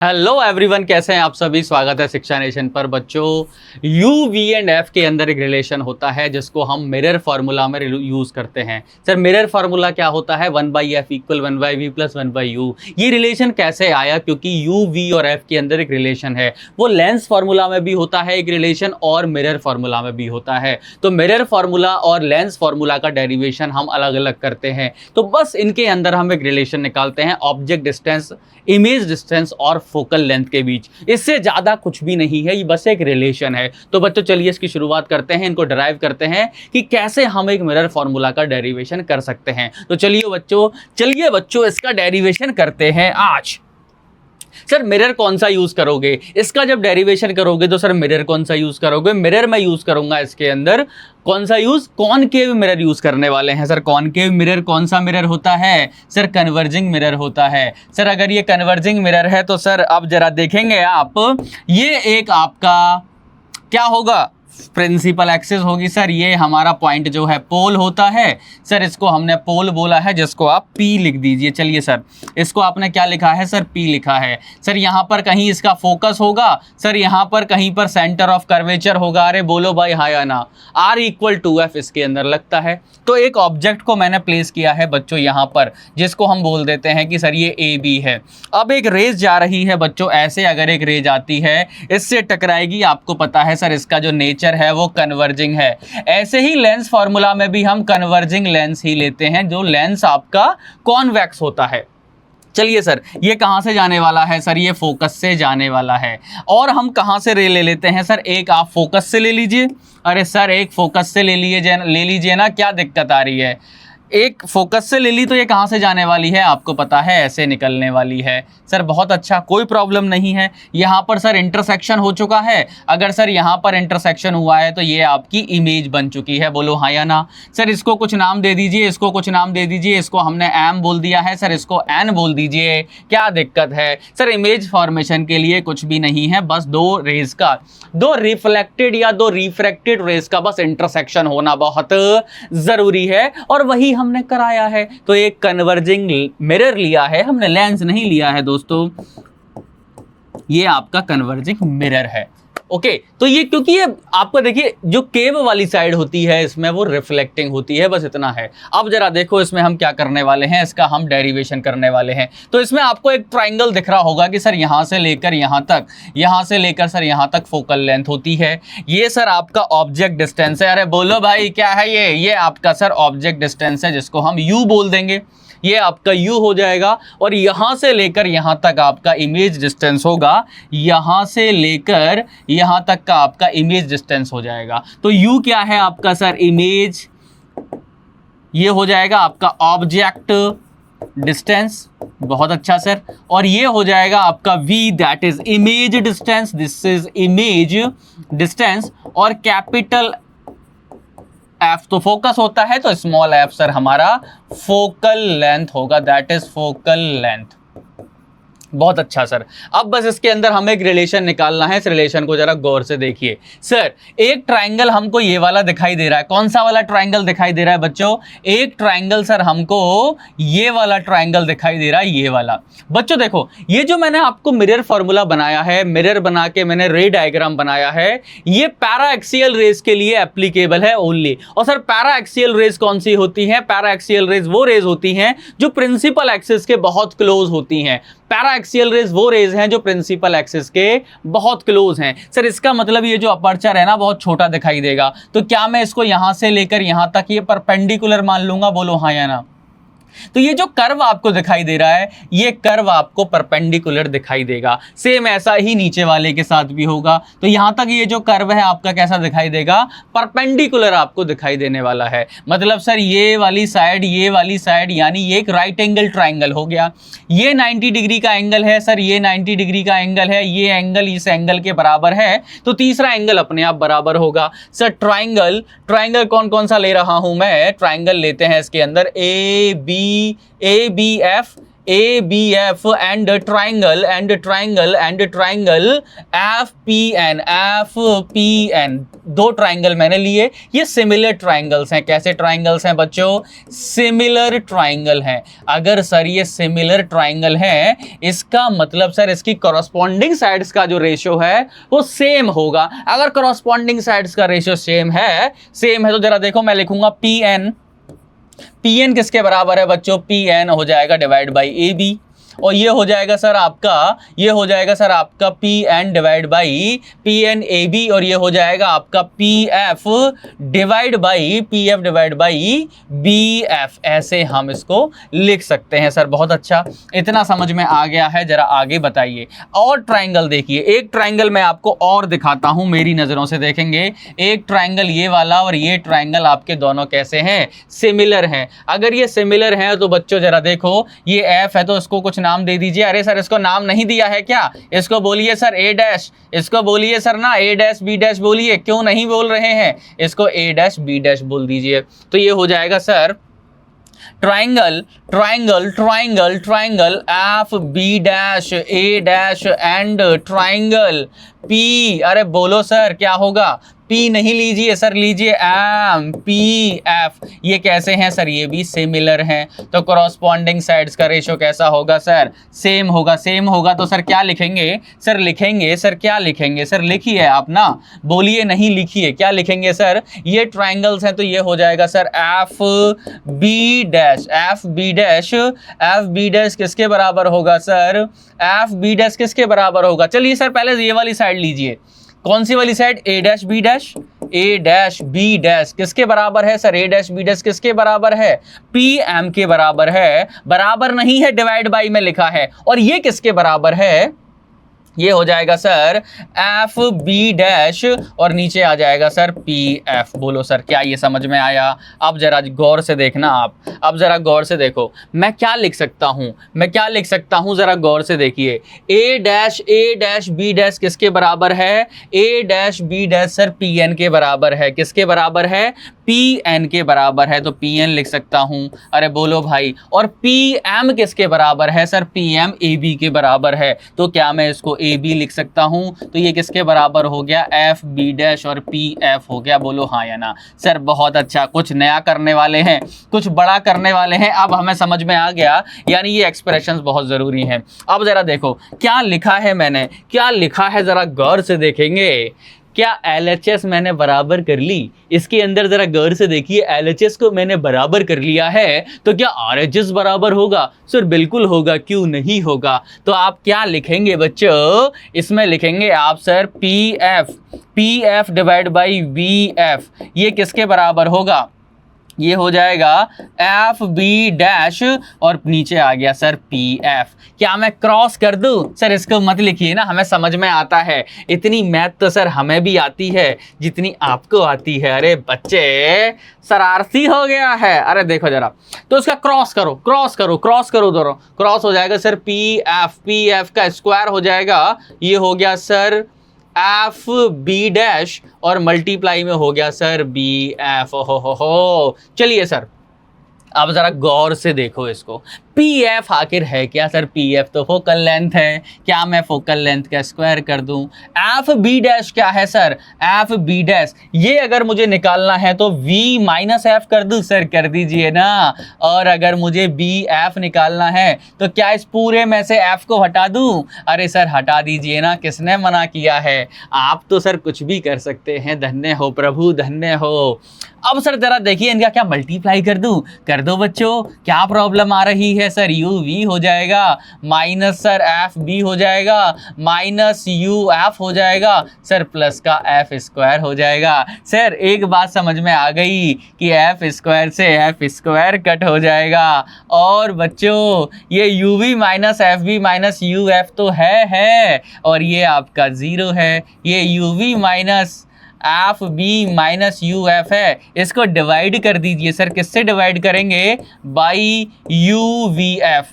Hello everyone, कैसे हैं आप सभी। स्वागत है शिक्षा नेशन पर। बच्चों, यू वी एंड एफ के अंदर एक रिलेशन होता है जिसको हम मिरर फार्मूला में यूज़ करते हैं। सर, मिरर फार्मूला क्या होता है? 1/f = 1/v + 1/u। ये रिलेशन कैसे आया? क्योंकि यू वी और एफ के अंदर एक रिलेशन है। वो लेंस फार्मूला में भी होता है एक रिलेशन, और मिरर फार्मूला में भी होता है। तो मिरर फार्मूला और लेंस फार्मूला का डेरिवेशन हम अलग अलग करते हैं। तो बस इनके अंदर हम एक रिलेशन निकालते हैं, ऑब्जेक्ट डिस्टेंस, इमेज डिस्टेंस और फोकल लेंथ के बीच। इससे ज़्यादा कुछ भी नहीं है, ये बस एक रिलेशन है। तो बच्चों, चलिए इसकी शुरुआत करते हैं, इनको डराइव करते हैं कि कैसे हम एक मिरर फार्मूला का डेरिवेशन कर सकते हैं। तो चलिए बच्चों इसका डेरिवेशन करते हैं आज। सर, मिरर कौन सा यूज करोगे? इसका जब डेरिवेशन करोगे तो सर मिरर कौन सा यूज करोगे? मिरर मैं यूज करूंगा इसके अंदर कौन सा यूज? कॉनकेव मिरर यूज करने वाले हैं। सर, कॉनकेव मिरर कौन सा मिरर होता है? सर, कन्वर्जिंग मिरर होता है। सर, अगर ये कन्वर्जिंग मिरर है तो सर अब जरा देखेंगे आप, ये एक आपका क्या होगा? प्रिंसिपल एक्सिस होगी। सर, ये हमारा पॉइंट जो है पोल होता है। सर, इसको हमने पोल बोला है, जिसको आप P लिख दीजिए। चलिए सर, इसको आपने क्या लिखा है? सर, P लिखा है। सर, यहाँ पर कहीं इसका फोकस होगा। सर, यहाँ पर कहीं पर सेंटर ऑफ कर्वेचर होगा। अरे बोलो भाई, हाँ या ना? R = 2F इसके अंदर लगता है। तो एक ऑब्जेक्ट को मैंने प्लेस किया है बच्चों यहाँ पर, जिसको हम बोल देते हैं कि सर ये AB है। अब एक रेज जा रही है बच्चों, ऐसे अगर एक रेज आती है, इससे टकराएगी। आपको पता है सर इसका जो नेचर है वो कन्वर्जिंग है। ऐसे ही लेंस फार्मूला में भी हम कन्वर्जिंग लेंस ही लेते हैं, जो लेंस आपका कॉन्वेक्स होता है। चलिए सर, ये कहाँ से जाने वाला है? सर, ये फोकस से जाने वाला है। और हम कहाँ से रे ले लेते हैं? सर, एक आप फोकस से ले लीजिए। अरे सर, एक फोकस से ले लीजिए ना, क्या दिक्कत आ रही है? एक फोकस से ले ली तो ये कहाँ से जाने वाली है? आपको पता है ऐसे निकलने वाली है। सर, बहुत अच्छा, कोई प्रॉब्लम नहीं है। यहाँ पर सर इंटरसेक्शन हो चुका है। अगर सर यहाँ पर इंटरसेक्शन हुआ है तो ये आपकी इमेज बन चुकी है। बोलो हाँ या ना? सर, इसको कुछ नाम दे दीजिए, इसको कुछ नाम दे दीजिए। इसको हमने एम बोल दिया है। सर, इसको एन बोल दीजिए, क्या दिक्कत है? सर, इमेज फॉर्मेशन के लिए कुछ भी नहीं है, बस दो रेज का, दो रिफ्लेक्टेड या दो रिफ्रैक्टेड रेज का बस इंटरसेक्शन होना बहुत जरूरी है, और वही हमने कराया है। तो एक कन्वर्जिंग मिरर लिया है हमने, लेंस नहीं लिया है दोस्तों। ये आपका कन्वर्जिंग मिरर है। ओके, तो ये क्योंकि ये आपको देखिए, जो केव वाली साइड होती है इसमें वो रिफ्लेक्टिंग होती है, बस इतना है। अब जरा देखो इसमें हम क्या करने वाले हैं, इसका हम डेरिवेशन करने वाले हैं। तो इसमें आपको एक ट्राइंगल दिख रहा होगा कि सर यहाँ से लेकर यहाँ तक, यहाँ से लेकर सर यहाँ तक फोकल लेंथ होती है। ये सर आपका ऑब्जेक्ट डिस्टेंस है। अरे बोलो भाई, क्या है ये आपका सर ऑब्जेक्ट डिस्टेंस है, जिसको हम U बोल देंगे। ये आपका U हो जाएगा। और यहाँ से लेकर यहाँ तक आपका इमेज डिस्टेंस होगा। यहाँ से लेकर यहाँ तक का आपका इमेज डिस्टेंस हो जाएगा। तो U क्या है आपका? Sir, image. ये हो जाएगा आपका ऑब्जेक्ट डिस्टेंस। बहुत अच्छा सर। और ये हो जाएगा आपका V, that is image distance. This is image distance. और कैपिटल F तो फोकस होता है, तो स्मॉल f सर हमारा फोकल लेंथ होगा, दैट इज फोकल लेंथ। बहुत अच्छा सर। अब बस इसके अंदर हमें एक रिलेशन निकालना है। इस रिलेशन को जरा गौर से देखिए। सर, एक ट्राइंगल हमको ये वाला दिखाई दे रहा है। कौन सा वाला ट्राइंगल दिखाई दे रहा है बच्चों? एक ट्राइंगल सर हमको ये वाला ट्राइंगल दिखाई दे रहा है, ये वाला। बच्चों देखो, ये जो मैंने आपको मिरर फार्मूला बनाया है, मिरर बना के मैंने रे डायग्राम बनाया है, ये पैरा एक्सियल रेज के लिए एप्लीकेबल है ओनली। और सर, पैरा एक्सियल रेज कौन सी होती है? पैरा एक्सियल रेज वो रेज होती हैं जो प्रिंसिपल एक्सिस के बहुत क्लोज होती हैं। पैरा एक्सियल रेज वो रेज हैं जो प्रिंसिपल एक्सिस के बहुत क्लोज हैं। सर, इसका मतलब ये जो अपर्चर है ना, बहुत छोटा दिखाई देगा। तो क्या मैं इसको यहां से लेकर यहां तक ये परपेंडिकुलर मान लूंगा? बोलो हाँ या ना? तो ये जो कर्व आपको दिखाई दे रहा है, ये कर्व आपको परपेंडिकुलर दिखाई देगा। सेम ऐसा ही नीचे वाले के साथ भी होगा। तो यहां तक ये जो कर्व है आपका कैसा दिखाई देगा? परपेंडिकुलर आपको दिखाई देने वाला है। मतलब सर, ये वाली साइड, यानी ये एक राइट एंगल ट्राइंगल हो गया। ये 90 डिग्री का एंगल है सर, ये 90 डिग्री का एंगल है। ये एंगल इस एंगल के बराबर है, तो तीसरा एंगल अपने आप बराबर होगा। सर, ट्राइंगल कौन कौन सा ले रहा हूं मैं? ट्राइंगल लेते हैं इसके अंदर ABF, A B F and triangle F P N, दो ट्राइंगल मैंने लिए, ये सिमिलर ट्राइंगल्स हैं। कैसे ट्राइंगल्स हैं बच्चों? सिमिलर ट्राइंगल हैं। अगर सर ये सिमिलर ट्राइंगल है, इसका मतलब सर इसकी कॉरस्पॉन्डिंग साइड्स का जो रेशियो है वो सेम होगा। अगर कॉरस्पॉन्डिंग साइड्स का रेशियो सेम है तो जरा देखो, मैं लिखूंगा पी एन किसके बराबर है बच्चों? पी एन हो जाएगा डिवाइड बाई ए बी, और ये हो जाएगा सर आपका P N divide by P N A B, और ये हो जाएगा आपका P F divide by B F. ऐसे हम इसको लिख सकते हैं सर। बहुत अच्छा, इतना समझ में आ गया है। जरा आगे बताइए। और ट्राइंगल देखिए, एक ट्राइंगल मैं आपको और दिखाता हूं, मेरी नजरों से देखेंगे। एक ट्राइंगल ये वाला और ये ट्राइंगल आपके दोनों कैसे हैं? सिमिलर हैं। अगर ये सिमिलर हैं तो बच्चों जरा देखो, ये एफ है तो इसको कुछ नाम दे दीजिए। अरे सर इसको नाम नहीं दिया है क्या? इसको बोलिए सर ए डैश, इसको बोलिए सर ना ए डैश बी डैश बोलिए। क्यों नहीं बोल रहे हैं? इसको ए डैश बी डैश बोल दीजिए। तो ये हो जाएगा sir triangle F B dash A dash and triangle P, अरे बोलो सर क्या होगा? पी नहीं लीजिए सर, लीजिए एम पी एफ। ये कैसे हैं सर? ये भी सिमिलर हैं। तो कॉरस्पॉन्डिंग साइड्स का रेशियो कैसा होगा सर? सेम होगा। तो सर क्या लिखेंगे? सर क्या लिखेंगे? सर लिखिए आप ना, बोलिए नहीं लिखिए। क्या लिखेंगे सर? ये ट्राइंगल्स हैं तो ये हो जाएगा सर एफ बी डैश किसके बराबर होगा सर? एफ बी डैश किसके बराबर होगा? चलिए सर पहले ये वाली साइड लीजिए। कौन सी वाली साइड? ए डैश बी डैश किसके बराबर है सर? ए डैश बी डैश किसके बराबर है? पी एम के बराबर है। बराबर नहीं है, डिवाइड बाई में लिखा है। और ये किसके बराबर है? ये हो जाएगा सर एफ बी डैश और नीचे आ जाएगा सर पी एफ। बोलो सर क्या ये समझ में आया? अब जरा गौर से देखना आप, अब जरा गौर से देखो मैं क्या लिख सकता हूँ, जरा गौर से देखिए। ए डैश बी डैश किसके बराबर है? A dash B dash sir P N के बराबर है। किसके बराबर है? पी एन के बराबर है। तो पी एन लिख सकता हूँ। अरे बोलो भाई। और पी एम किसके बराबर है sir? P M A B के बराबर है। तो क्या मैं इसको ए बी लिख सकता हूँ? तो ये किसके बराबर हो गया? एफ बी डैश और पी एफ हो गया। बोलो हाँ या ना? सर बहुत अच्छा, कुछ नया करने वाले हैं, कुछ बड़ा करने वाले हैं। अब हमें समझ में आ गया, यानी ये एक्सप्रेशंस बहुत ज़रूरी हैं। अब ज़रा देखो क्या लिखा है मैंने, क्या लिखा है ज़रा गौर से देखेंगे। क्या LHS मैंने बराबर कर ली? इसके अंदर जरा गौर से देखिए, LHS को मैंने बराबर कर लिया है तो क्या RHS बराबर होगा? सर बिल्कुल होगा, क्यों नहीं होगा। तो आप क्या लिखेंगे बच्चों? इसमें लिखेंगे आप sir P F divide by V F. ये किसके बराबर होगा? ये हो जाएगा एफ बी डैश और नीचे आ गया सर पी एफ। क्या मैं क्रॉस कर दूं? सर इसको मत लिखिए ना, हमें समझ में आता है। इतनी मैथ तो सर हमें भी आती है जितनी आपको आती है। अरे बच्चे शरारती हो गया है। अरे देखो जरा, तो इसका क्रॉस करो दोनों। क्रॉस हो जाएगा सर पी एफ का स्क्वायर हो जाएगा। ये हो गया सर एफ बी डैश और मल्टीप्लाई में हो गया सर बी एफ। हो चलिए सर अब जरा गौर से देखो इसको। पी एफ आखिर है क्या सर? पी एफ तो फोकल लेंथ है। क्या मैं फोकल लेंथ का स्क्वायर कर दूं? एफ बी डैश क्या है सर? एफ बी डैश ये अगर मुझे निकालना है तो वी माइनस एफ कर दूं? सर कर दीजिए ना। और अगर मुझे बी एफ निकालना है तो क्या इस पूरे में से एफ को हटा दूं? अरे सर हटा दीजिए ना, किसने मना किया है? आप तो सर कुछ भी कर सकते हैं। धन्य हो प्रभु, धन्य हो। अब सर जरा देखिए इनका क्या मल्टीप्लाई कर दूं? कर दो बच्चों। क्या प्रॉब्लम आ रही है सर? यू वी हो जाएगा माइनस सर एफ बी हो जाएगा माइनस यू एफ हो जाएगा सर प्लस का एफ स्क्वायर हो जाएगा। सर एक बात समझ में आ गई कि एफ स्क्वायर से एफ स्क्वायर कट हो जाएगा। और बच्चों ये U V minus F B minus U F तो है और ये आपका ज़ीरो है। ये U V minus F B minus U F है। इसको डिवाइड कर दीजिए सर। किससे डिवाइड करेंगे? By U V F.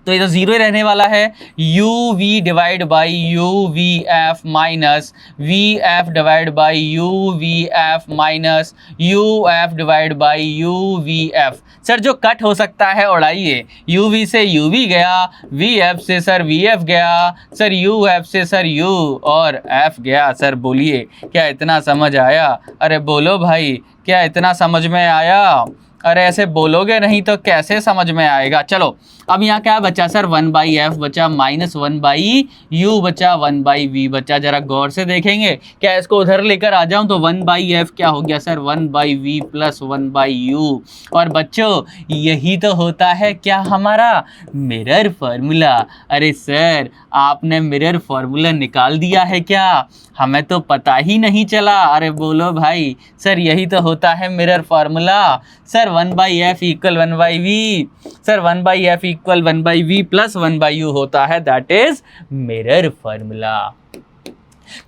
तो ये तो जीरो ही रहने वाला है। U V divide by U V F minus V F divide by U V F minus U F divide by U V F. Sir जो कट हो सकता है उड़ाइए, यू वी से यू वी गया, वी एफ से sir V F गया, sir U F से sir you और एफ गया। सर बोलिए क्या इतना समझ आया? अरे बोलो भाई, क्या इतना समझ में आया? अरे ऐसे बोलोगे नहीं तो कैसे समझ में आएगा। चलो अब यहाँ क्या बचा सर, 1/f बचा माइनस 1/u बचा 1/v बचा। जरा गौर से देखेंगे, क्या इसको उधर लेकर आ जाऊं तो 1/f क्या हो गया सर, 1/v प्लस 1/u। और बच्चों यही तो होता है क्या हमारा मिरर फार्मूला। अरे सर आपने मिरर फार्मूला निकाल दिया है क्या? हमें तो पता ही नहीं चला। अरे बोलो भाई, सर यही तो होता है mirror formula. Sir 1/f equal 1/v, sir 1/f equal 1/v plus 1/u होता है, दैट इज मिरर फार्मूला।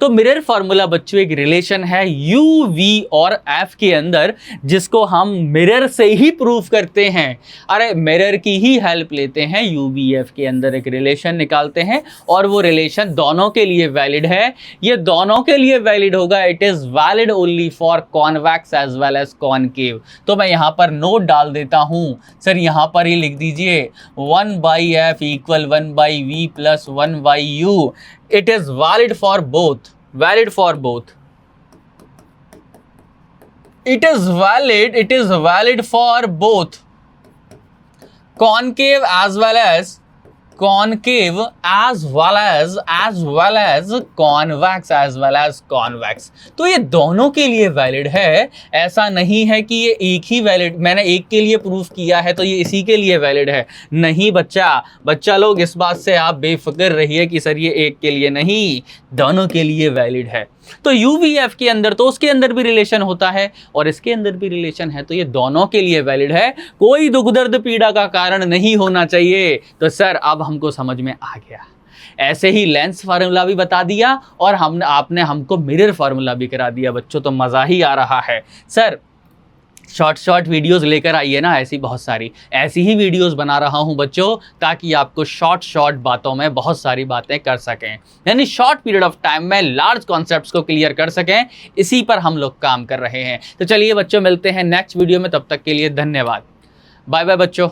तो मिरर फार्मूला बच्चों एक रिलेशन है यू वी और एफ के अंदर, जिसको हम मिरर से ही प्रूफ करते हैं। अरे मिरर की ही हेल्प लेते हैं, यू वी एफ के अंदर एक रिलेशन निकालते हैं और वो रिलेशन दोनों के लिए वैलिड है। ये दोनों के लिए वैलिड होगा, it is valid only for convex as well as concave. तो मैं यहाँ पर नोट डाल देता हूँ सर, यहाँ पर ही लिख दीजिए 1/f equal 1/v plus 1/u। It is valid for both. Valid for both. It is valid. It is valid for both concave as well as concave as well as convex as well as convex। तो ये दोनों के लिए valid है। ऐसा नहीं है कि ये एक ही वैलिड, मैंने एक के लिए प्रूफ किया है तो ये इसी के लिए वैलिड है। नहीं बच्चा लोग इस बात से आप बेफिक्र रहिए कि सर ये एक के लिए नहीं, दोनों के लिए वैलिड है। तो UVF के अंदर तो उसके अंदर भी रिलेशन होता है और इसके अंदर भी रिलेशन है, तो ये दोनों के लिए वैलिड है। कोई दुख दर्द पीड़ा का कारण नहीं होना चाहिए। तो सर अब हमको समझ में आ गया। ऐसे ही लेंस फार्मूला भी बता दिया और आपने हमको मिरर फार्मूला भी करा दिया बच्चों, तो मज़ा ही आ रहा है। सर शॉर्ट वीडियोस लेकर आइए ना, ऐसी बहुत सारी ऐसी ही वीडियोस बना रहा हूं बच्चों, ताकि आपको शॉर्ट बातों में बहुत सारी बातें कर सकें, यानी शॉर्ट पीरियड ऑफ टाइम में लार्ज कॉन्सेप्ट्स को क्लियर कर सकें। इसी पर हम लोग काम कर रहे हैं। तो चलिए बच्चों, मिलते हैं नेक्स्ट वीडियो में, तब तक के लिए धन्यवाद। बाय बाय बच्चों।